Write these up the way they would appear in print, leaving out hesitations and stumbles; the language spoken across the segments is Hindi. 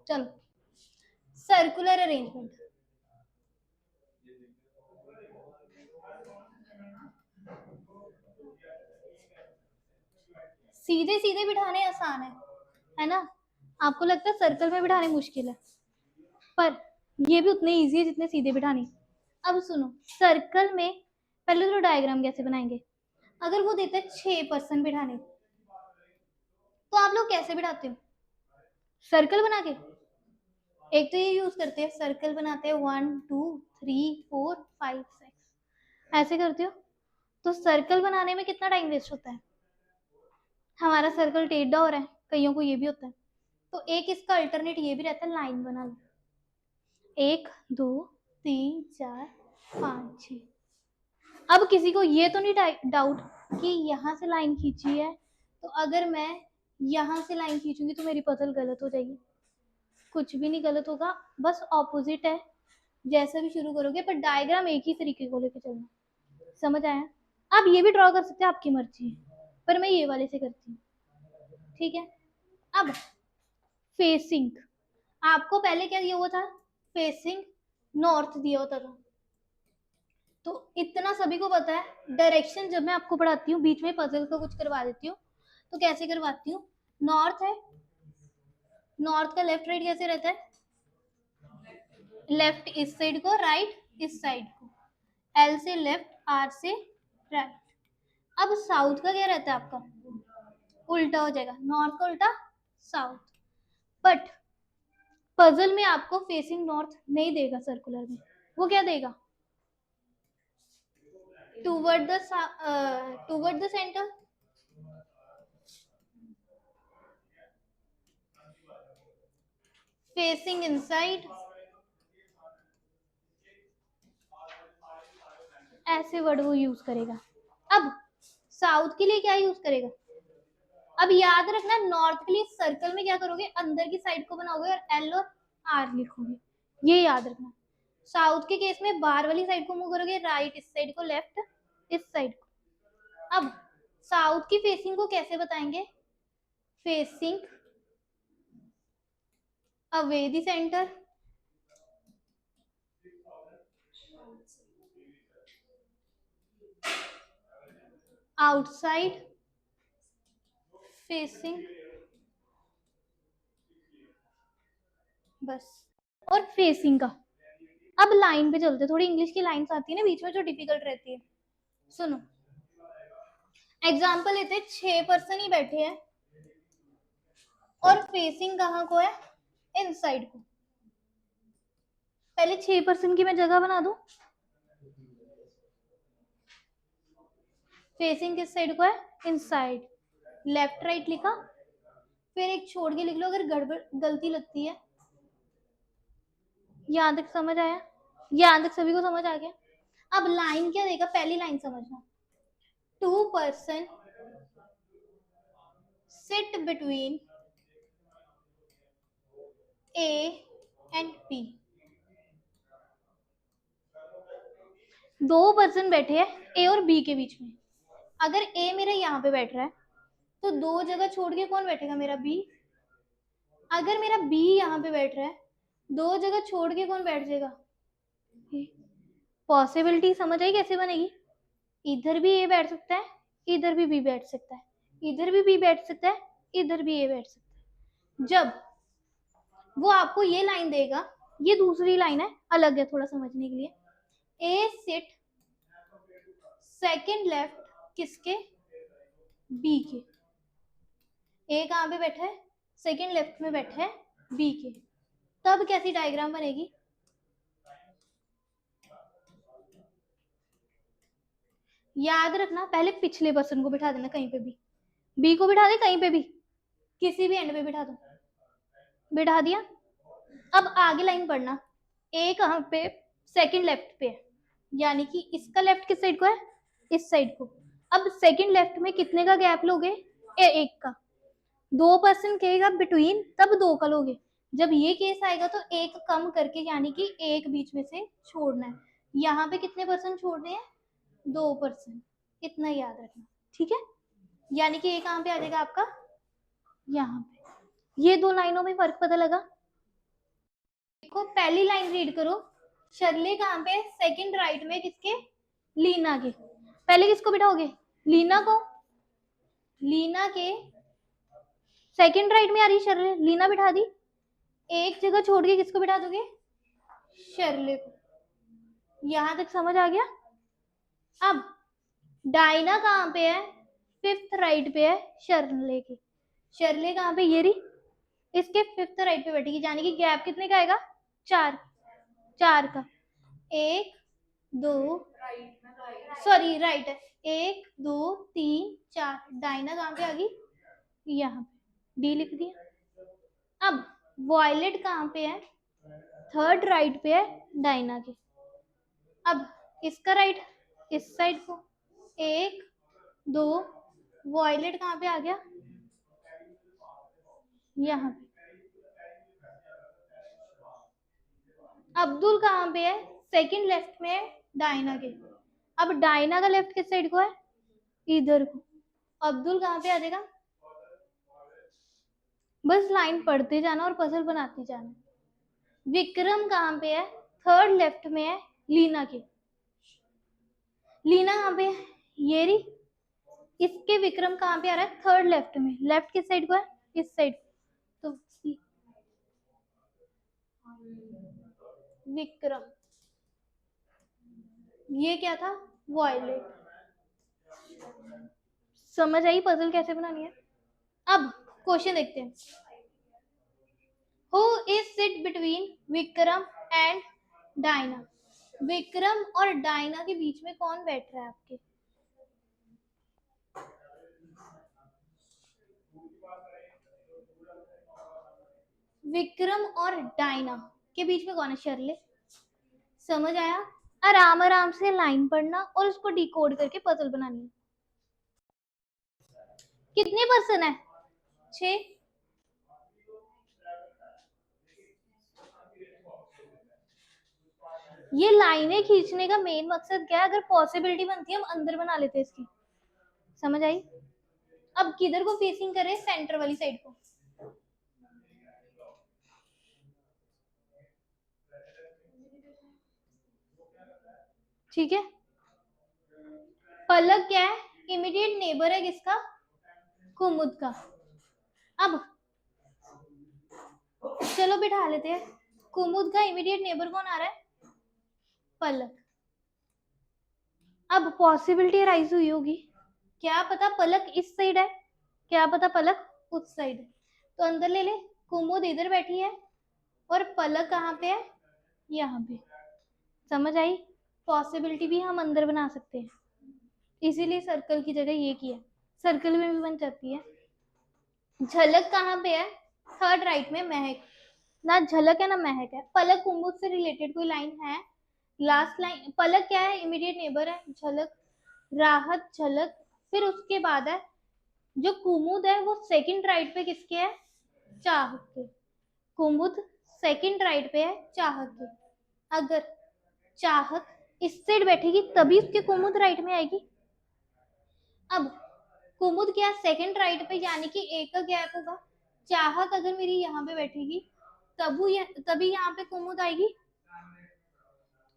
चलो, सर्कुलर अरेंजमेंट, सीधे सीधे बिठाने आसान है ना? आपको लगता है सर्कल में बिठाने मुश्किल है, पर ये भी उतने इजी है जितने सीधे बिठाने। अब सुनो, सर्कल में पहले तो डायग्राम कैसे बनाएंगे। अगर वो देता है 6 पर्सन बिठाने, तो आप लोग कैसे बिठाते हो? सर्कल बना के। एक तो ये यूज करते हैं, सर्कल बनाते हैं 1 2 3 4 5 6, ऐसे करते हो। तो सर्कल बनाने में कितना टाइम वेस्ट होता है। हमारा सर्कल टेढ़ा हो रहा है, कईयों को ये भी होता है, तो एक इसका अल्टरनेट ये भी रहता है, लाइन बना लो। 1 2 3 4 5 6। अब किसी को ये तो नहीं डाउट कि यहाँ से लाइन खींची है, तो अगर मैं यहाँ से लाइन खींचूंगी तो मेरी पजल गलत हो जाएगी। कुछ भी नहीं गलत होगा, बस ऑपोजिट है, जैसा भी शुरू करोगे, पर डायग्राम एक ही तरीके को लेके चलना। समझ आया? आप ये भी ड्रॉ कर सकते हैं, आपकी मर्जी है, पर मैं ये वाले से करती हूँ, ठीक है? अब फेसिंग, आपको पहले क्या दिया हुआ था? फेसिंग नॉर्थ दिया होता था, तो इतना सभी को पता है। डायरेक्शन जब मैं आपको पढ़ाती हूँ, बीच में पजल का कुछ करवा देती हूँ, तो कैसे करवाती हूँ? नॉर्थ है, नॉर्थ का लेफ्ट राइट कैसे रहता है? लेफ्ट इस साइड को, राइट इस साइड को, एल से लेफ्ट, आर से राइट। अब साउथ का क्या रहता है आपका? उल्टा हो जाएगा, नॉर्थ का उल्टा साउथ। बट पजल में आपको फेसिंग नॉर्थ नहीं देगा, सर्कुलर में वो क्या देगा? Toward the centre, facing inside, ऐसे वर्ड वो यूज करेगा। अब साउथ के लिए क्या यूज करेगा? अब याद रखना, नॉर्थ के लिए सर्कल में क्या करोगे? अंदर की साइड को बनाओगे और एल और आर लिखोगे, ये याद रखना। साउथ के केस में बाहर वाली साइड को मूव करोगे, राइट इस साइड को, लेफ्ट इस साइड को। अब साउथ की फेसिंग को कैसे बताएंगे? Facing away the centre, outside facing, बस। और फेसिंग का, अब लाइन पे चलते, थोड़ी इंग्लिश की लाइंस आती है ना बीच में जो डिफिकल्ट रहती है। सुनो, एग्जाम्पल लेते, 6 पर्सन ही बैठे हैं और फेसिंग कहाँ को है? इनसाइड को। पहले 6 पर्सन की मैं जगह बना दूं, फेसिंग किस साइड को है? इनसाइड, लेफ्ट राइट लिखा, फिर एक छोड़ के लिख लो अगर गड़बड़ गलती लगती है। यहां तक समझ आया? यहां तक सभी को समझ आ गया? अब लाइन क्या देगा, पहली लाइन समझना। 2 person sit between A and B। 2 person बैठे हैं ए और बी के बीच में। अगर ए मेरा यहाँ पे बैठ रहा है, तो 2 जगह छोड़ के कौन बैठेगा? मेरा बी। अगर मेरा बी यहाँ पे बैठ रहा है, 2 जगह छोड़ के कौन बैठ जाएगा? पॉसिबिलिटी समझ आई कैसे बनेगी? इधर भी ए बैठ सकता है, इधर भी बी बैठ सकता है, इधर भी बी बैठ सकता है, इधर भी ए बैठ सकता है। जब वो आपको ये लाइन देगा, ये दूसरी लाइन है, अलग है थोड़ा समझने के लिए। ए सिट सेकंड लेफ्ट किसके? बी के। ए कहाँ पे बैठा है? सेकंड लेफ्ट में बैठा है बी के। तब कैसी डायग्राम बनेगी? याद रखना, पहले पिछले पर्सन को बिठा देना कहीं पे भी, बी को बिठा दे कहीं पे भी, किसी भी एंड पे बिठा दो, बिठा दिया। अब आगे लाइन पढ़ना, ए कहाँ पे? सेकंड लेफ्ट पे, यानी कि इसका लेफ्ट किस साइड को है? इस साइड को। अब सेकंड लेफ्ट में कितने का गैप लोगे? एक का। 2 पर्सन कहेगा बिटवीन, तब 2 का लोगे। जब ये केस आएगा तो एक कम करके, यानी कि एक बीच में से छोड़ना है। यहाँ पे कितने पर्सन छोड़ने हैं? 2 पर्सन, इतना याद रखना, ठीक है? यानी कि ये कहाँ पे आ जाएगा आपका? यहाँ पे। ये 2 लाइनों में फर्क पता लगा? देखो पहली लाइन रीड करो, शर्ले कहाँ पे, सेकंड राइट में किसके, लीना के। पहले किसको बिठाओगे, लीना को, लीना के सेकंड राइट में आ रही शर्ले, लीना बिठा दी, एक जगह छोड़ के किसको बिठा दोगे, शर्ले को। यहां तक समझ आ गया। अब डायना कहाँ पे है, फिफ्थ राइट पे है शर्ले की। शर्ले कहाँ पे, ये रही, इसके फिफ्थ राइट पे बैठेगी, यानी कि गैप कितने का आएगा, 4, 4 का, 1 2, सॉरी राइट है, 1 2 3 4, डायना कहाँ पे आ गई, यहाँ पे, डी लिख दिया। अब वॉयलेट कहाँ पे है, थर्ड राइट पे है डायना के। अब इसका राइट इस साइड को, 1 2, वॉयलेट कहाँ पे आ गया, यहाँ पे। अब्दुल कहाँ पे है, सेकंड लेफ्ट में है डायना के। अब डायना का लेफ्ट किस साइड को है, इधर को। अब्दुल कहाँ पे आ जाएगा, बस लाइन पढ़ते जाना और पजल बनाती जाना। विक्रम कहाँ पे है, थर्ड लेफ्ट में है लीना के। लीना कहाँ पे है, ये रही, इसके विक्रम कहाँ पे आ रहा है, थर्ड लेफ्ट में, लेफ्ट किस साइड को है, इस साइड। तो विक्रम, ये क्या था, वॉयलेट। समझ आई पजल कैसे बनानी है। अब क्वेश्चन देखते हैं, who is sit between Vikram and Diana. Vikram और डायना के बीच में कौन बैठ रहा है आपके, विक्रम और डायना के बीच में कौन है, शर्ले। समझ आया। आराम आराम से लाइन पढ़ना और उसको डिकोड करके पजल बनानी है। कितने पर्सन है, 6। ये लाइनें खींचने का मेन मकसद क्या है, अगर पॉसिबिलिटी बनती है हम अंदर बना लेते हैं इसकी। समझ आई। अब किधर को फेसिंग करें, सेंटर वाली साइड को। ठीक है। पलक क्या है, इमीडिएट नेबर है किसका, कुमुद का। अब चलो बिठा लेते हैं, कुमुद का इमीडिएट नेबर कौन आ रहा है, पलक। अब पॉसिबिलिटी राइज हुई होगी, क्या पता पलक इस साइड है, क्या पता पलक उस साइड है, तो अंदर ले ले, कुमुद इधर बैठी है और पलक कहाँ पे है, यहाँ पे। समझ आई। पॉसिबिलिटी भी हम अंदर बना सकते हैं, इसीलिए सर्कल की जगह ये किया, सर्कल में भी बन जाती है। झलक कहाँ पे है, थर्ड राइट में महक। ना झलक है ना महक है, पलक कुमुद से रिलेटेड कोई लाइन है, लास्ट लाइन। पलक क्या है, इमीडिएट नेबर है, झलक राहत झलक, फिर उसके बाद है जो कुमुद है वो सेकंड राइट पे किसके है, चाहत के। कुमुद सेकंड राइट पे है चाहत के। अगर चाहत इस साइड बैठेगी तभी उसके कुमुद राइट में आएगी। अब कुमुद क्या सेकंड राइट पे, यानी कि एक का गैप होगा। चाहत अगर मेरी यहाँ पे बैठेगी तभी यहाँ पे कुमुद आएगी।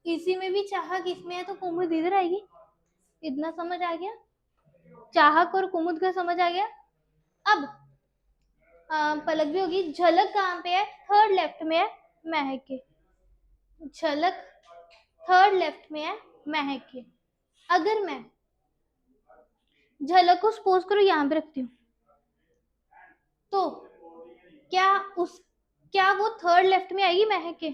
इसी में भी चाहत इसमें है तो कुमुद इधर आएगी। इतना समझ आ गया, चाहक और कुमुद का समझ आ गया। अब पलक भी होगी। झलक कहाँ पे है, थर्ड लेफ्ट में है महक के। झलक थर्ड लेफ्ट में है महक के। अगर मैं झलक को सपोज करो यहाँ पे रखती हूँ, तो क्या वो थर्ड लेफ्ट में आएगी महक के।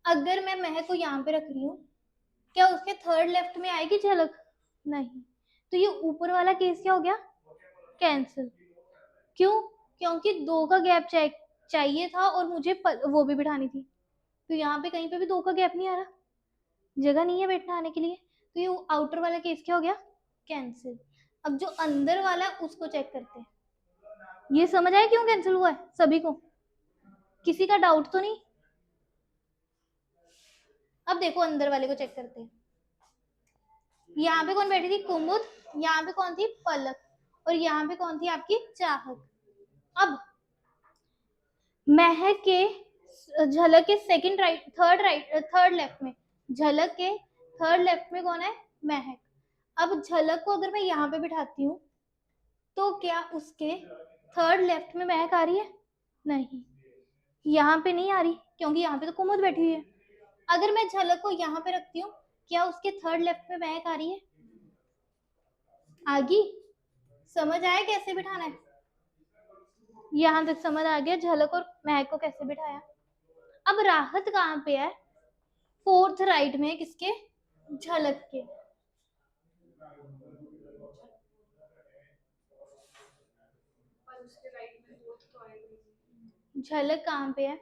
अगर मैं महक को यहाँ पे रख रही हूँ, क्या उसके थर्ड लेफ्ट में आएगी झलक, नहीं। तो ये ऊपर वाला केस क्या हो गया, कैंसिल। क्यों, क्योंकि 2 का गैप चाहिए था और मुझे वो भी बिठानी थी, तो यहाँ पे कहीं पे भी 2 का गैप नहीं आ रहा, जगह नहीं है बैठना आने के लिए, तो ये आउटर वाला केस क्या हो गया, कैंसिल। अब जो अंदर वाला है उसको चेक करते हैं। ये समझ आया क्यों कैंसिल हुआ है सभी को, किसी का डाउट तो नहीं। अब देखो अंदर वाले को चेक करते हैं। यहाँ पे कौन बैठी थी, कुमुद, यहाँ पे कौन थी, पलक, और यहाँ पे कौन थी आपकी चाहत। अब महक के झलक के सेकंड राइट, थर्ड लेफ्ट में, झलक के थर्ड लेफ्ट में कौन है? महक। अब झलक को अगर मैं यहाँ पे बिठाती हूँ तो क्या उसके थर्ड लेफ्ट में महक आ रही है? नहीं, यहाँ पे नहीं आ रही, क्योंकि यहाँ पे तो कुमुद बैठी हुई है। अगर मैं झलक को यहाँ पे रखती हूँ, क्या उसके थर्ड लेफ्ट में महक आ रही है? आगी? समझ आया कैसे बिठाना है? यहाँ तक समझ आ गया झलक और महक को कैसे बिठाया। अब राहत कहाँ पे है? फोर्थ राइट में, किसके? झलक के। झलक कहाँ पे है?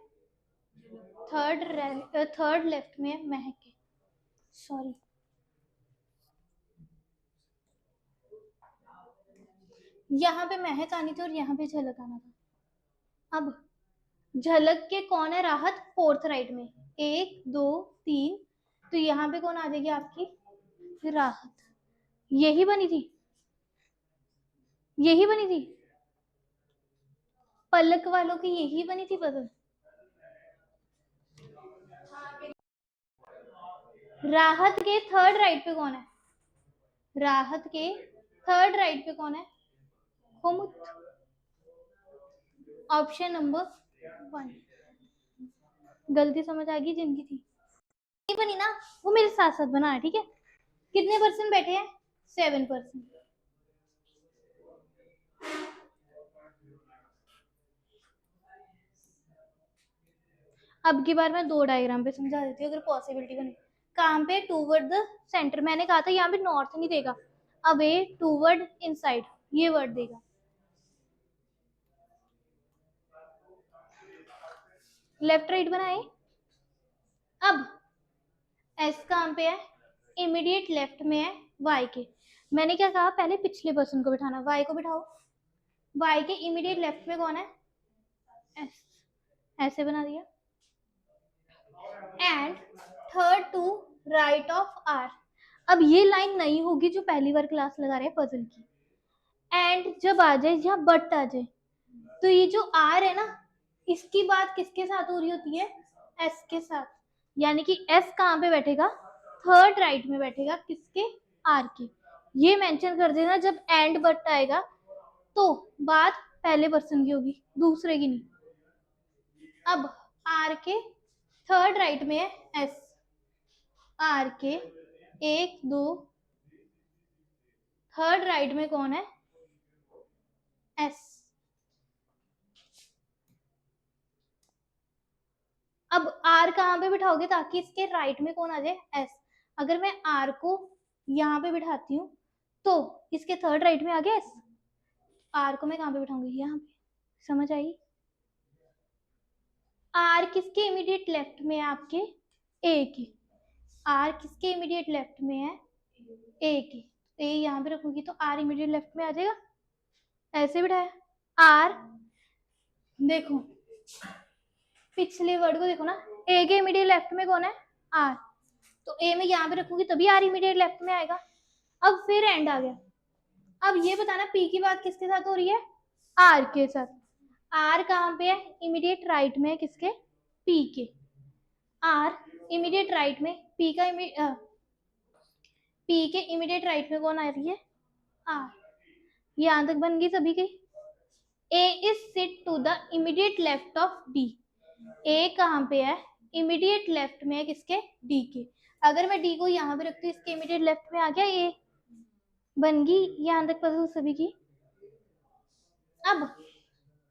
थर्ड लेफ्ट में महक के। सॉरी, यहाँ पे महक आनी थी और यहाँ पे झलक आना था। अब झलक के कौन है? राहत फोर्थ राइट में, 1 2 3, तो यहाँ पे कौन आ जाएगी आपकी? राहत। यही बनी थी, यही बनी थी पलक वालों की, यही बनी थी पजल। राहत के थर्ड राइट पे कौन है? राहत के थर्ड राइट पे कौन है? कुमुद। Option number 1। गलती समझ आ गई जिनकी थी? नहीं बनी ना, वो मेरे साथ साथ बना है, ठीक है? कितने परसेंट बैठे हैं? 7%। अब की बार मैं 2 डायग्राम पे समझा देती हूँ, अगर पॉसिबिलिटी बने। कहाँ पे? Toward the centre. मैंने कहा था यहाँ पे नॉर्थ नहीं देगा, अवे, टूवर्ड, इनसाइड, ये वर्ड देगा। लेफ्ट राइट बनाए। अब एस कहाँ पे है? इमीडिएट लेफ्ट में है वाई के। मैंने क्या कहा? पहले पिछले पर्सन को बिठाना, वाई को बिठाओ। वाई के इमीडिएट लेफ्ट में कौन है? एस। ऐसे बना दिया। And third to right of R. अब ये लाइन नहीं होगी जो पहली बार क्लास लगा रहे हैं पजल की। एंड जब आ जाए, जहाँ बट आ जाए, तो ये जो आर है ना, इसकी बात किसके साथ हो रही होती है? एस के साथ। यानी कि एस कहाँ पे बैठेगा? थर्ड राइट में बैठेगा, किसके? आर के। ये मेंशन कर देना जब एंड बट आएगा तो बात पहले पर्सन की होगी, दूसरे की नहीं। अब आर के थर्ड राइट में है एस, आर के 1 2, थर्ड राइट में कौन है? एस। अब आर कहाँ पे बिठाओगे ताकि इसके राइट में कौन आ जाए? एस। अगर मैं आर को यहाँ पे बिठाती हूँ तो इसके थर्ड राइट में आ गया एस। आर को मैं कहाँ पे बिठाऊंगी? यहाँ पे। समझ आई? आर किसके इमीडिएट लेफ्ट में है? आपके ए के। आर किसके इमीडिएट लेफ्ट में है? ए के। ए यहाँ पे रखूंगी तो आर इमीडिएट लेफ्ट में आ जाएगा। ऐसे बिठाया। आर, देखो पिछले वर्ड को देखो ना, ए के इमीडिएट लेफ्ट में कौन है? आर। तो ए में यहाँ पे रखूंगी तभी आर इमीडिएट लेफ्ट में आएगा। अब फिर एंड आ गया। अब ये बताना पी की बात किसके साथ हो रही है? आर के साथ। आर कहाँ पे है? इमीडिएट राइट में है, किसके? पी के। आर इमीडिएट राइट में, पी का पी के इमीडिएट राइट में कौन आ रही है? आर। यहां तक बन गई सभी की। A is sit to the immediate left of D. A कहाँ पे है? इमीडिएट लेफ्ट में है, किसके? डी के। अगर मैं डी को यहाँ पे रखती हूँ, इसके इमीडिएट लेफ्ट में आ गया ए। बन गई यहां तक पजल सभी की। अब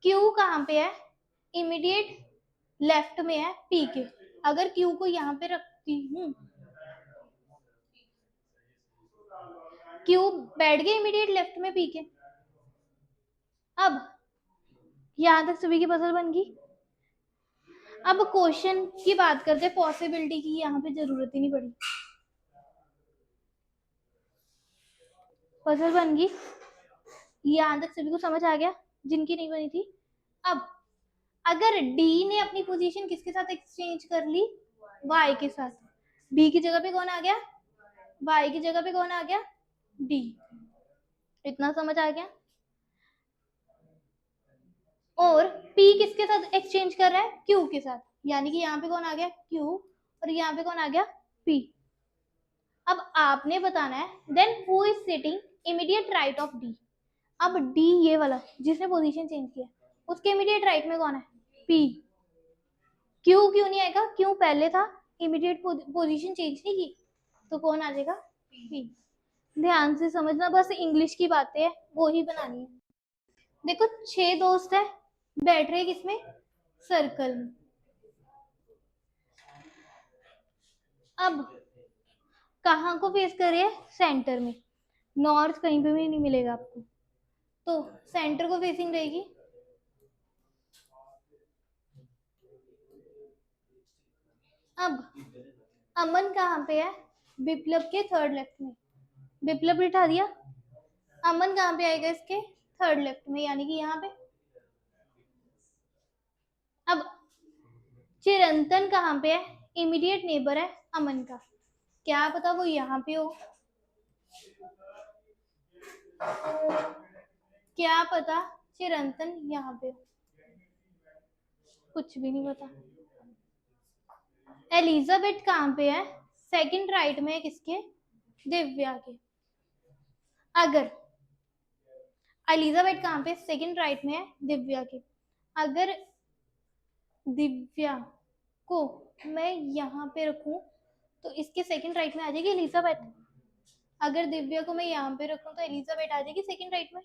क्यू कहाँ पे है? इमीडिएट लेफ्ट में है पी के। अगर क्यू को यहाँ पे रखती हूँ, क्यू बैठ गए इमीडिएट लेफ्ट में पी के। अब यहां तक सभी की पजल बन गई। अब क्वेश्चन की बात करते हैं, पॉसिबिलिटी की यहाँ पे जरूरत ही नहीं पड़ी। पजल बन गई। यहां तक सभी को समझ आ गया जिनकी नहीं बनी थी? अब अगर डी ने अपनी पोजीशन किसके साथ एक्सचेंज कर ली? वाई के साथ। बी की जगह पे कौन आ गया? वाई की जगह पे कौन आ गया? डी। इतना समझ आ गया? और P किसके साथ एक्सचेंज कर रहा है? Q के साथ, यानी कि यहाँ पे कौन आ गया? Q, और यहाँ पे कौन आ गया? P। अब आपने बताना है then who is sitting immediate right of D। अब D ये वाला जिसने पोजीशन चेंज किया, उसके इमीडिएट राइट में कौन है? P। Q क्यों नहीं आएगा? Q पहले था, इमीडिएट पोजीशन चेंज नहीं की, तो कौन आ जाएगा? P। ध्यान से समझना, बस इंग्लिश की बातें है वो ही बनानी है। देखो 6 दोस्त है, बैठ रहे किसमें? सर्कल में। अब कहाँ को फेस कर रहे हैं? सेंटर में। नॉर्थ कहीं पे भी नहीं मिलेगा आपको, तो सेंटर को फेसिंग रहेगी। अब अमन कहाँ पे है? विप्लव के थर्ड लेफ्ट में। विप्लव बिठा दिया, अमन कहाँ पे आएगा? इसके थर्ड लेफ्ट में, यानी कि यहाँ पे। अब चिरंतन कहाँ पे है? इमीडिएट नेबर है अमन का, क्या पता वो यहाँ पे हो, क्या पता चिरंतन यहाँ पे हो, कुछ भी नहीं पता। एलिजाबेथ कहाँ पे है? सेकंड राइट में है किसके? दिव्या के। अगर एलिजाबेथ कहाँ पे? सेकंड राइट में है दिव्या के। अगर दिव्या को मैं यहाँ पे रखूं तो इसके सेकंड राइट में आ जाएगी एलिजाबेथ। अगर दिव्या को मैं यहाँ पे रखूं तो एलिजाबेथ आ जाएगी सेकंड राइट में,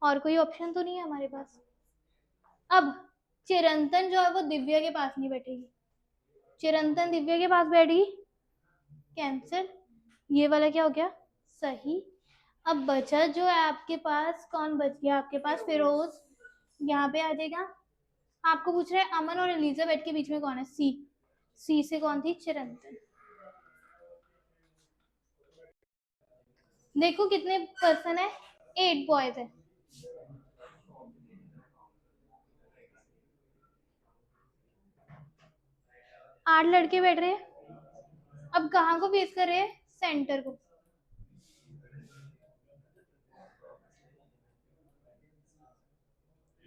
और कोई ऑप्शन तो नहीं है हमारे पास। अब चिरंतन जो है वो दिव्या के पास नहीं बैठेगी, चिरंतन दिव्या के पास बैठ गई, कैंसिल। ये वाला क्या हो गया? सही। अब बचा जो है आपके पास, कौन बच गया आपके पास? फिरोज यहाँ पे आ जाएगा। आपको पूछ रहे हैं अमन और एलिजाबेथ के बीच में कौन है? सी। सी से कौन थी? चिरंतन। देखो कितने पर्सन है? 8 बॉयज है। आठ लड़के बैठ रहे हैं। अब कहाँ को फेस कर रहे हैं? सेंटर को।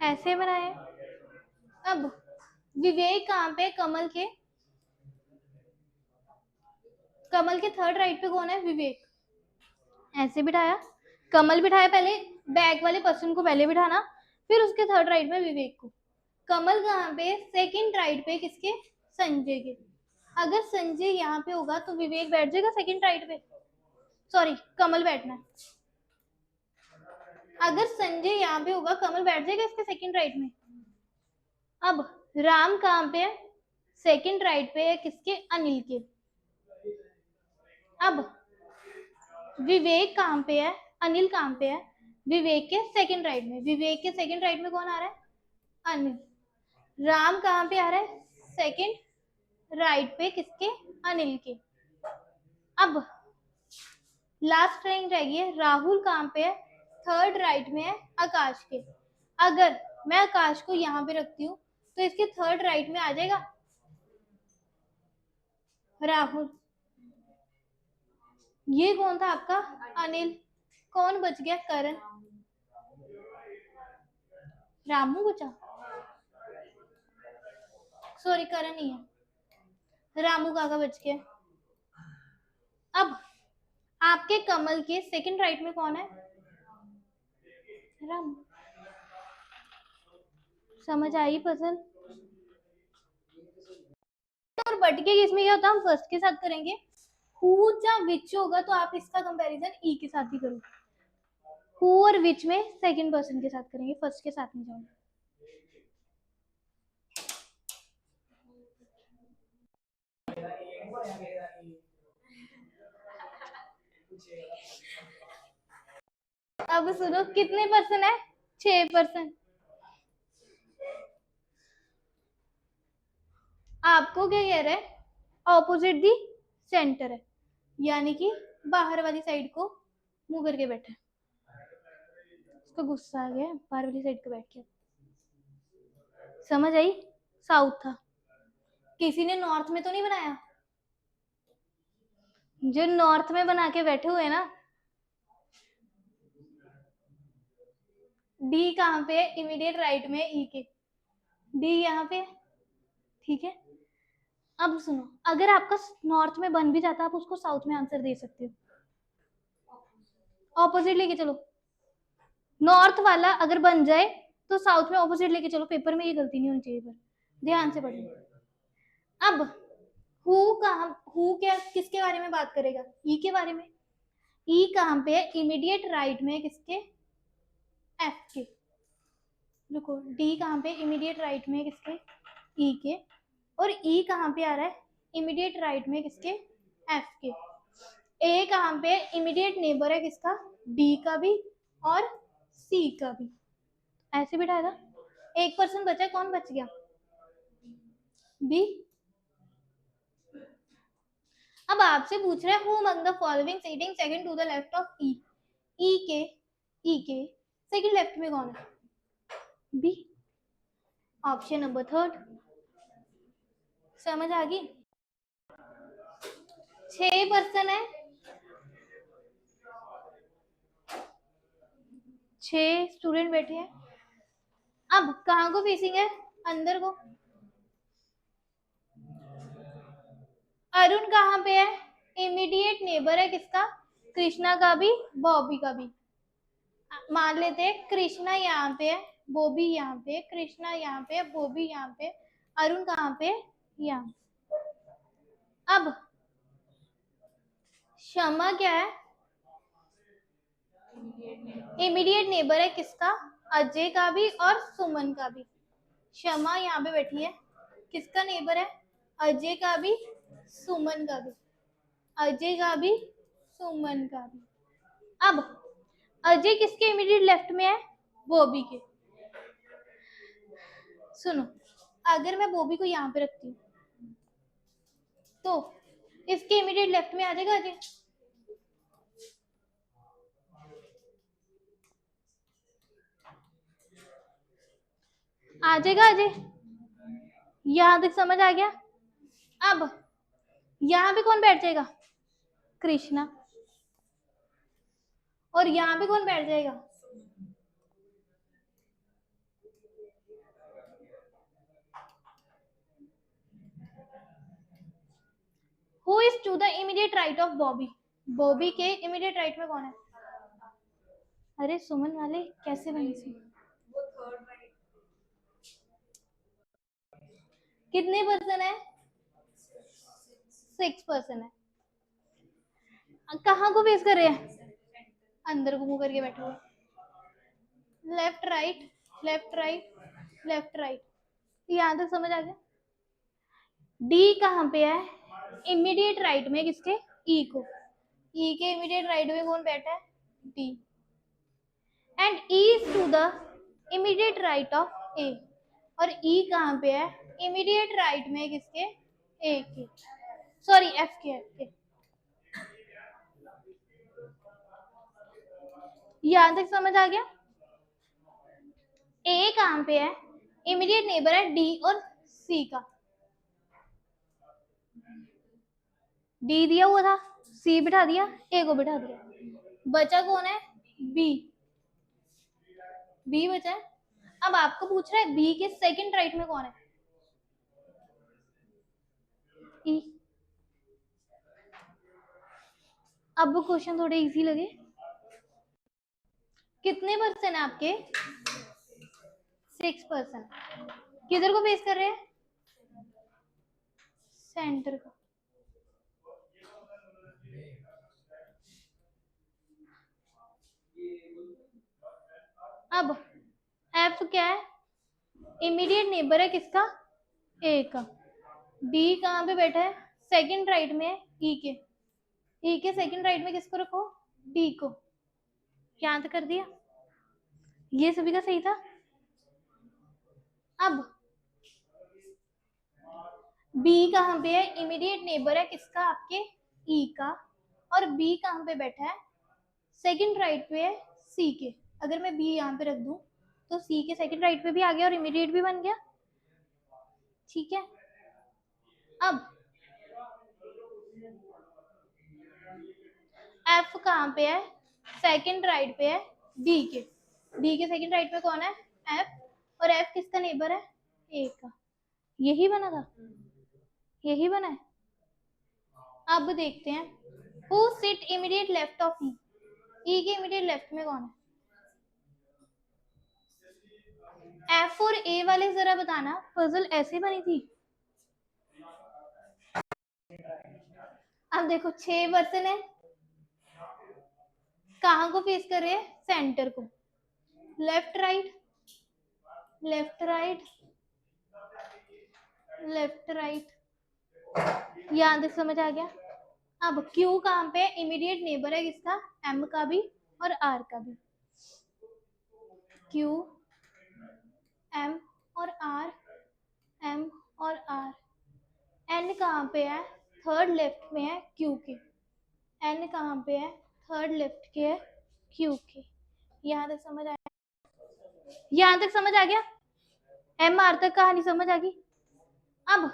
ऐसे बनाए। अब विवेक कहाँ पे? कमल के, कमल के थर्ड राइट पे कौन है? विवेक। ऐसे बिठाया, कमल बिठाया, पहले बैक वाले पर्सन को पहले बिठाना, फिर उसके थर्ड राइट में विवेक को। कमल कहाँ पे? सेकंड राइट पे किसके? संजय के। अगर संजय यहाँ पे होगा तो विवेक बैठ जाएगा सेकंड राइट पे, सॉरी कमल बैठना है। अगर संजय यहाँ पे होगा कमल बैठ जाएगा इसके सेकंड राइट में। अब राम कहाँ पे है? सेकंड राइट पे है किसके? अनिल के। अब विवेक कहाँ पे है? अनिल कहाँ पे है? विवेक के सेकंड राइट में। विवेक के सेकंड राइट में कौन आ रहा है? अनिल। राम कहाँ पे आ रहा है? सेकंड राइट पे किसके? अनिल के। अब लास्ट लाइन रह गई है, राहुल कहाँ पे है? थर्ड राइट में है आकाश के। अगर मैं आकाश को यहाँ पे रखती हूँ तो इसके थर्ड राइट में आ जाएगा राहुल। ये कौन था आपका? अनिल। कौन बच गया? करण। रामू बचा, सॉरी करण नहीं है, रामू काका बच गया। अब आपके कमल के सेकंड राइट में कौन है? रामू। समझ आई पजल? और बट के केस में क्या होता है? हम फर्स्ट के साथ करेंगे, हु या विच होगा तो आप इसका कंपैरिजन ई के साथ ही करो। हु और विच में सेकंड पर्सन के साथ करेंगे, फर्स्ट के साथ नहीं जाओगे। अब सुनो कितने पर्सन है? 6%। आपको क्या कह रहा है? ऑपोजिट दी सेंटर है, यानी कि बाहर वाली साइड को मुंह करके बैठा है। उसको गुस्सा आ गया, बाहर वाली साइड को बैठ गया। समझ आई? साउथ था, किसी ने नॉर्थ में तो नहीं बनाया। जो नॉर्थ में बना के बैठे हुए ना, डी कहाँ पे है? इमीडिएट राइट में ई के, डी यहाँ पे, ठीक है। अब सुनो, अगर आपका नॉर्थ में बन भी जाता है, आप उसको साउथ में आंसर दे सकते हो, ऑपोजिट लेके चलो। नॉर्थ वाला अगर बन जाए तो साउथ में ऑपोजिट लेके चलो, पेपर में ये गलती नहीं होनी चाहिए, पर ध्यान से पढ़ना। अब हु क्या किसके बारे में बात करेगा? ई के बारे में। ई कहाँ पे है? इमीडिएट राइट में किसके? एफ के। रुको, डी कहाँ पे? इमीडिएट राइट में किसके? ई के। और ई कहाँ पे आ रहा है? इमीडिएट राइट में किसके? एफ के। ए कहाँ पे? इमीडिएट नेबर है किसका? डी का भी और सी का भी। ऐसे बिठाएगा। एक पर्सन बचा, कौन बच गया? बी। अब आपसे पूछ रहा है who among the following sitting second to the left of E. E के सेकंड लेफ्ट में कौन है? बी। Option number third. समझ आ गई? 6% है, 6 स्टूडेंट बैठे हैं। अब कहाँ को फेसिंग है? अंदर को। अरुण कहाँ पे है? इमीडिएट नेबर है किसका? कृष्णा का भी, बॉबी का भी। मान लेते हैं कृष्णा यहाँ पे है, बॉबी यहाँ पे, कृष्णा यहाँ पे, बॉबी यहाँ पे, अरुण कहाँ पे? यहाँ। अब क्षमा क्या है? इमीडिएट नेबर है किसका? अजय का भी और सुमन का भी। क्षमा यहाँ पे बैठी है, किसका नेबर है? अजय का भी, सुमन का भी। अजय का भी, सुमन का भी। अब अजय किसके इमीडिएट लेफ्ट में है? बॉबी के। सुनो, अगर मैं बॉबी को यहाँ पे रखती हूँ तो इसके इमीडिएट लेफ्ट में आ जाएगा अजय। आ जाएगा अजय। यहां तक समझ आ गया? अब यहाँ पे कौन बैठ जाएगा? कृष्णा। और यहाँ पे कौन बैठ जाएगा? Who is to the immediate right of Bobby? Bobby के इमीडिएट राइट में कौन है? अरे सुमन वाले कैसे बनी सी? कितने पर्सन है? 6% है। कहाँ को फेस कर रहे हैं? अंदर को मुंह करके बैठे हुए। Left right, left right, left right. यहाँ तक समझ आ गया? डी कहाँ पे है? इमीडिएट राइट में किसके? ई को। ई के इमीडिएट राइट में कौन बैठा है? D. And E is to the immediate right of A. और ई कहाँ पे है? इमीडिएट राइट में किसके? ए के, सॉरी एफ के, एफ के। यहां तक समझ आ गया? ए कहाँ पे है? इमीडिएट नेबर है डी और सी का। डी दिया हुआ था, सी बिठा दिया, ए को बिठा दिया। बचा कौन है? बी। बी बचा है। अब आपको पूछ रहा है बी के सेकंड राइट में कौन है? ई। अब वो क्वेश्चन थोड़े इजी लगे? कितने पर्सन है आपके? 6%। किधर को फेस कर रहे हैं? सेंटर को। अब एफ क्या है? इमीडिएट नेबर है किसका? ए का। डी कहाँ पे बैठा है? सेकंड राइट में ई के। ई के सेकंड राइट में किसको रखो? डी को। याद कर दिया? ये सभी का सही था। अब बी कहाँ पे है? इमीडिएट नेबर है किसका? आपके ई का। और बी कहाँ पे बैठा है? सेकंड राइट पे है सी के। अगर मैं बी यहाँ पे रख दूं तो सी के सेकंड राइट पे भी आ गया और इमीडिएट भी बन गया, ठीक है। अब एफ कहाँ पे है? सेकंड राइट पे है डी के। डी के सेकंड राइट में कौन है? एफ। और एफ किसका नेबर है? ए का। यही बना था, यही बना है। अब देखते हैं who sit immediate left of E. E के इमीडिएट लेफ्ट में कौन है? एफ और ए वाले जरा बताना, पजल ऐसे बनी थी। अब देखो 6 पर्सन है, कहाँ को फेस कर रहे हैं? सेंटर को। Left right, left right, left right. यहां तक समझ आ गया? अब क्यू कहाँ पे? इमीडिएट नेबर है किसका? एम का भी और आर का भी। क्यू, एम और आर, एम और आर। एन कहाँ पे है? थर्ड लेफ्ट में है क्यू के। एन कहाँ पे है? थर्ड लेफ्ट के है क्यू के। यहाँ तक समझ आया? यहाँ तक समझ आ गया? एम आर तक कहानी समझ आ गई? अब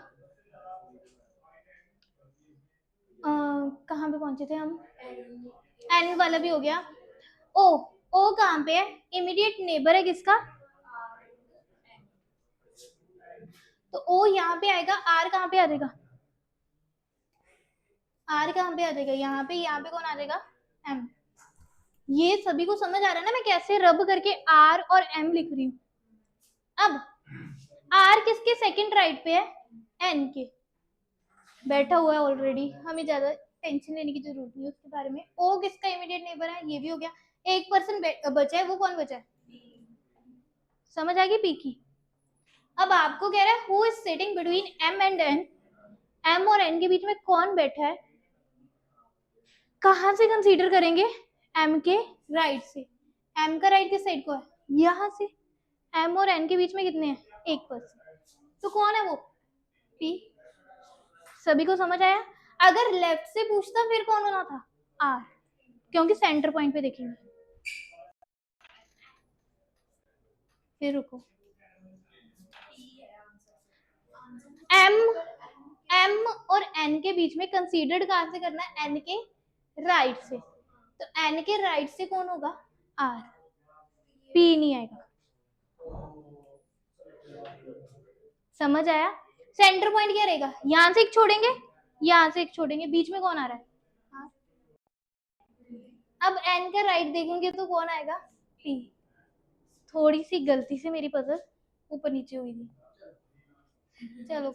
कहाँ पे पहुंचे थे हम? एन वाला भी हो गया। ओ, ओ कहाँ पे है? इमीडिएट नेबर है किसका? तो ओ यहाँ पे आएगा, आर कहाँ पे आ जाएगा? आर कहाँ पे आ जाएगा? यहाँ पे कौन आ जाएगा? एम। ये सभी को समझ आ रहा है ना मैं कैसे रब करके आर और एम लिख रही हूँ? अब आर किसके सेकंड राइट पे है? एन के। बैठा हुआ है ऑलरेडी, हमें ज्यादा टेंशन लेने की जरूरत नहीं है उसके बारे में। ओ किसका इमीडिएट नेबर है? ये भी हो गया। एक पर्सन बचा है, वो कौन बचा है? समझ आ गई पी की? अब आपको कह रहा है who is sitting between M and N. M और एन के बीच में कौन बैठा है? कहां से कंसीडर करेंगे? एम के राइट से। एम का राइट किस साइड को है? यहां से। एम और एन के बीच में कितने हैं? एक पर्सन। तो कौन है वो? पी। सभी को समझ आया? अगर लेफ्ट से पूछता फिर कौन होना था? आर, क्योंकि सेंटर पॉइंट पे देखेंगे। फिर रुको, एम, एम और एन के बीच में कंसीडर्ड कहां से करना है? एन के राइट से। तो एन के राइट से कौन होगा? आर। पी नहीं आएगा। समझ आया? सेंटर पॉइंट क्या रहेगा? यहां से एक छोड़ेंगे, यहां से एक छोड़ेंगे, बीच में कौन आ रहा है? आर। अब एन का राइट देखेंगे तो कौन आएगा? पी। थोड़ी सी गलती से मेरी पजल ऊपर नीचे हुई थी। चलो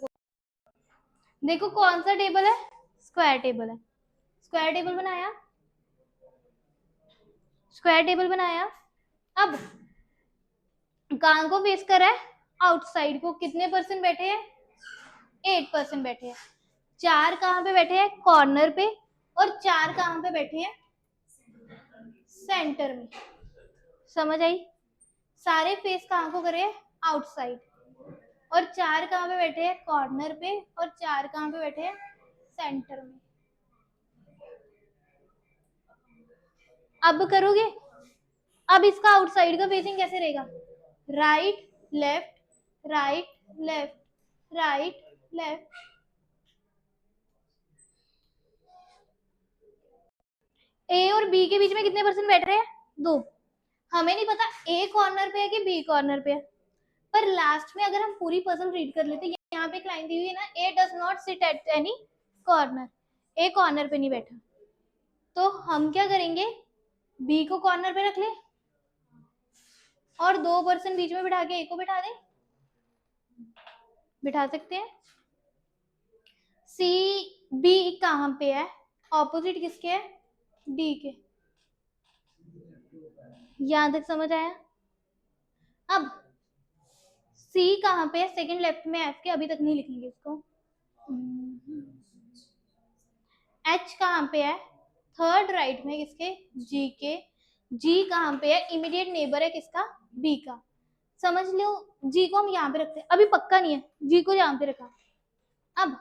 देखो कौन सा टेबल है? स्क्वायर टेबल है। स्क्वायर टेबल बनाया, स्क्वायर टेबल बनाया। अब कहां को फेस कर रहा है? आउटसाइड को। कितने पर्सन बैठे हैं? 8 पर्सन बैठे हैं। 4 कहां पे बैठे हैं? कॉर्नर पे। और 4 कहां पे बैठे हैं? सेंटर में। समझ आई? सारे फेस कहां को करे? आउटसाइड। और 4 कहां पे बैठे हैं? कॉर्नर पे। और 4 कहां पे बैठे हैं? सेंटर में। अब करोगे? अब इसका आउटसाइड का फेसिंग कैसे रहेगा? Right left, right left, right left. A और बी के बीच में कितने पर्सन बैठ रहे हैं? 2। हमें नहीं पता ए कॉर्नर पे है कि बी कॉर्नर पे है, पर लास्ट में अगर हम पूरी पजल रीड कर लेते, यहाँ पे एक लाइन दी हुई है ना, A does not sit at any corner. A corner पे नहीं बैठा, तो हम क्या करेंगे? बी को कॉर्नर पे रख ले और 2 पर्सन बीच में बिठा के ए को बिठा दे। बिठा सकते हैं। सी बी कहां पे है? ऑपोजिट किसके है? डी के। यहां तक समझ आया? अब सी कहां पे है? सेकंड लेफ्ट में एफ के, अभी तक नहीं लिखेंगे इसको। एच कहां पे है? थर्ड राइट में किसके? जी के। जी कहां पे है? इमीडिएट नेबर है किसका? बी का। समझ लो, जी को हम यहाँ पे रखते हैं, अभी पक्का नहीं है, जी को यहाँ पे रखा। अब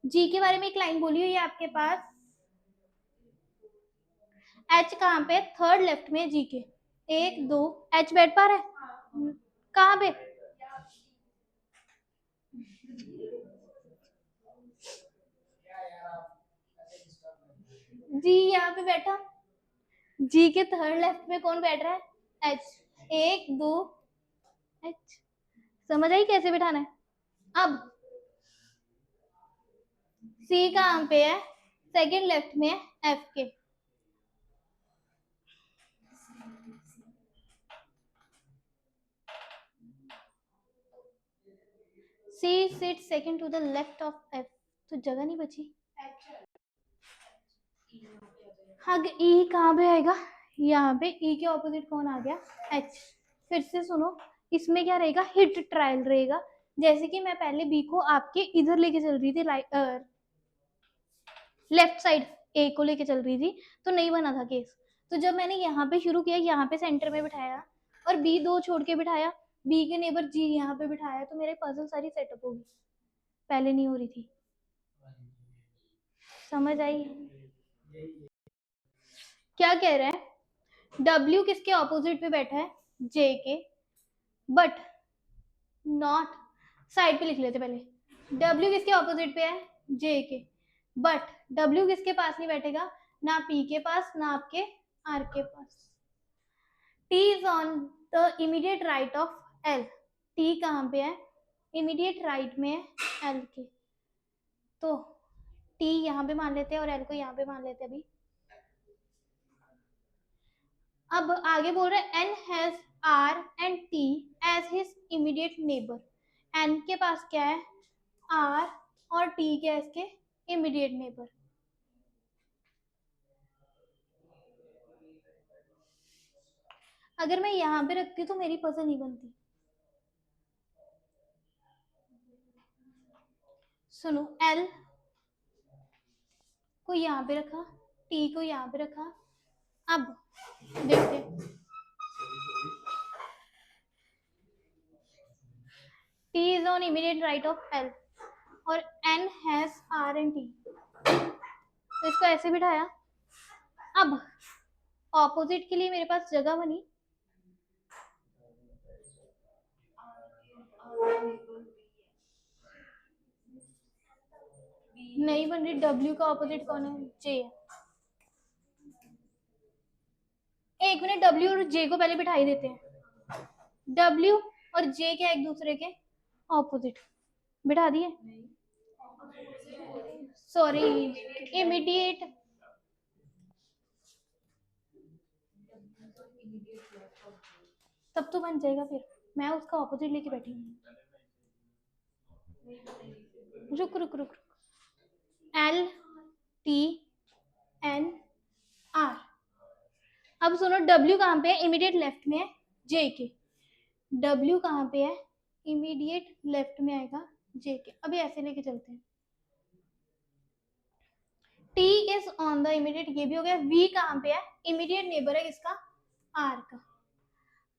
जी के बारे में एक लाइन बोली हुई है आपके पास। एच कहां पे? थर्ड लेफ्ट में जी के। 1 2। एच बैठ पा रहा है कहां पे? जी यहाँ पे बैठा। जी के थर्ड लेफ्ट में कौन बैठ रहा है? एच। 1 2 H। समझ आई कैसे बिठाना है? अब C कहाँ पे है? सेकंड लेफ्ट में है F के। C sits second to the left of F। तो जगह नहीं बची। हाँ, E कहाँ पे आएगा? यहाँ पे E के ऑपोजिट कौन आ गया? H। फिर से सुनो, इसमें क्या रहेगा? हिट ट्रायल रहेगा। जैसे कि मैं पहले B को आपके इधर लेके चल रही थी, लेफ्ट साइड A को लेके चल रही थी, तो नहीं बना था केस। तो जब मैंने यहाँ पे शुरू किया, यहाँ पे सेंटर में बिठाया और B 2 छोड़ के बिठाया, B के नेबर G यहाँ पे बिठाया, तो मेरे पजल सारी सेटअप होगी, पहले नहीं हो रही थी। समझ आई? क्या कह रहा है? W किसके ऑपोजिट पे बैठा है? J के, बट नॉट, साइड पे लिख लेते पहले। W किसके ऑपोजिट पे है? J के, बट W किसके पास नहीं बैठेगा? ना P के पास, ना आपके R के पास। T is on the immediate right of L। T कहाँ पे है? immediate right में है L के। तो T यहाँ पे मान लेते हैं और L को यहाँ पे मान लेते हैं अभी। अब आगे बोल रहे हैं N has R and T as his immediate neighbor। N के पास क्या है? R और T क्या है इसके? immediate neighbor। अगर मैं यहाँ पे रखती तो मेरी पजल नहीं बनती। सुनो, L को यहाँ पे रखा, T को यहाँ पे रखा। अब देखते T is on immediate right of L और N has R and T, तो इसको ऐसे बिठाया। अब ऑपोजिट के लिए मेरे पास जगह बनी। नहीं बन रही। W का ऑपोजिट कौन है? J। एक मिनट, W और J को पहले बिठाई देते हैं। W और J क्या एक दूसरे के ऑपोजिट? बिठा दिए? Sorry, immediate. तब तो बन जाएगा। फिर मैं उसका ऑपोजिट लेके बैठी हूँ। रुक रुक रुक, L T N R। अब सुनो, W कहाँ पे है? इमीडिएट लेफ्ट में है J के। W कहाँ पे है? इमीडिएट लेफ्ट में आएगा J के। अभी ऐसे लेके चलते हैं। T is on the immediate, ये भी हो गया। V कहाँ पे है? इमीडिएट नेबर है किसका? R का।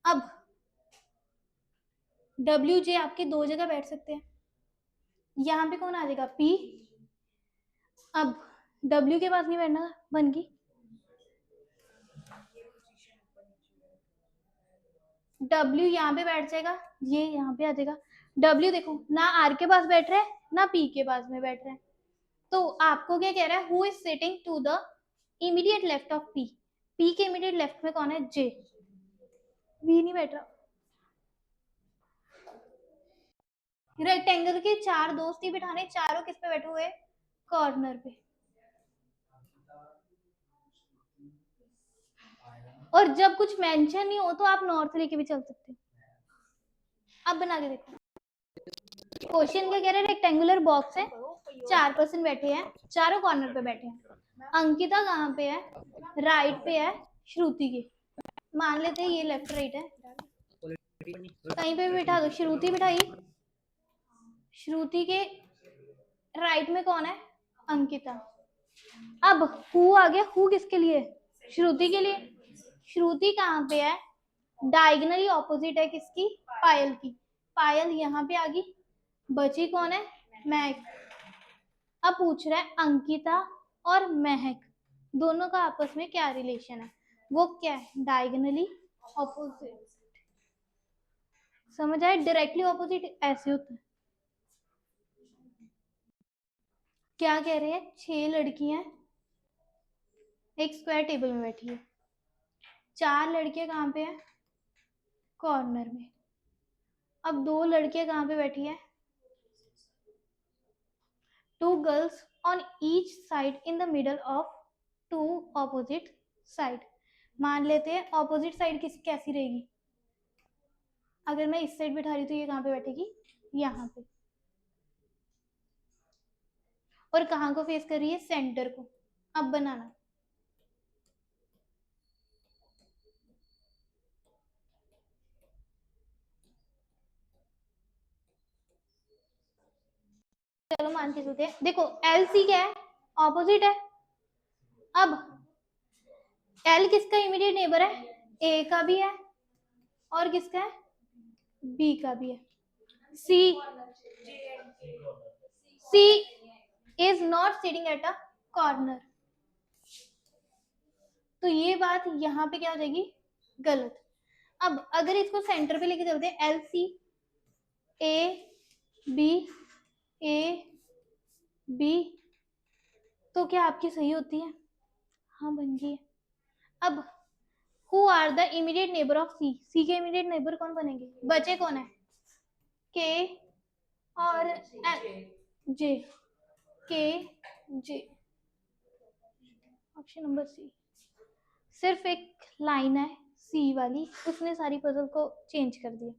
अब W J आपके दो जगह बैठ सकते हैं। यहाँ पे कौन आ जाएगा? P। अब W के पास नहीं बैठना, बन गई। W यहाँ पे बैठ जाएगा, ये यहाँ पे आ जाएगा। W देखो, ना R के पास बैठ रहा है, ना P के पास में बैठ रहा है। तो आपको क्या कह रहा है? Who is sitting to the immediate left of P। P के इमीडिएट लेफ्ट में कौन है? J। V नहीं बैठ रहा। रेक्टेंगल के चार दोस्त ही बिठाने, चारों किस पे बैठे हुए? कॉर्नर पे। और जब कुछ मेंशन नहीं हो तो आप नॉर्थ लेके भी चल सकते हो। अब बना के देखो। क्वेश्चन क्या कह रहा है? रेक्टेंगुलर बॉक्स है, 4 पर्सन बैठे हैं, चारों कॉर्नर पे बैठे हैं। अंकिता कहाँ पे है? राइट पे है श्रुति के। मान लेते हैं ये लेफ्ट राइट है, कहीं पे भी बिठा दो। श्रुति बिठाई, श्रुति के राइट में कौन है? अंकिता। अब हु आ गया। हु किसके लिए? श्रुति के लिए। श्रुति कहाँ पे है? डायगनली ऑपोजिट है किसकी? पायल की। पायल यहाँ पे आ गई, बची कौन है? महक। अब पूछ रहा है अंकिता और महक दोनों का आपस में क्या रिलेशन है? वो क्या है? Diagonally opposite. समझ आए? डायरेक्टली ऑपोजिट ऐसे होता है। क्या कह रहे हैं? 6 लड़कियां एक स्क्वायर टेबल में बैठी है। 4 लड़कियां कहाँ पे है? कॉर्नर में। अब दो लड़कियां कहाँ पे बैठी है? Two girls on each side in the middle of two opposite side. मान लेते हैं ऑपोजिट साइड किस कैसी रहेगी? अगर मैं इस साइड बिठा रही तो ये कहाँ पे बैठेगी? यहाँ पे। और कहाँ को फेस कर रही है? सेंटर को। अब बनाना। चलो मान के चलते हैं। देखो एल सी क्या है? ऑपोजिट है। अब एल किसका इमीडिएट नेबर है? ए का भी है और किसका है? बी का भी है। C C is not sitting at a corner. तो ये बात यहाँ पे क्या हो जाएगी? गलत। अब अगर इसको सेंटर पे लेके चलते हैं, L C A B A B, तो क्या आपकी सही होती है? हाँ बन गई है। अब who are the immediate neighbour of C? C के इमीडिएट नेबर कौन बनेंगे? बचे कौन है? के और जे। के जे। Option number C. सिर्फ एक लाइन है सी वाली, उसने सारी पजल को चेंज कर दिया।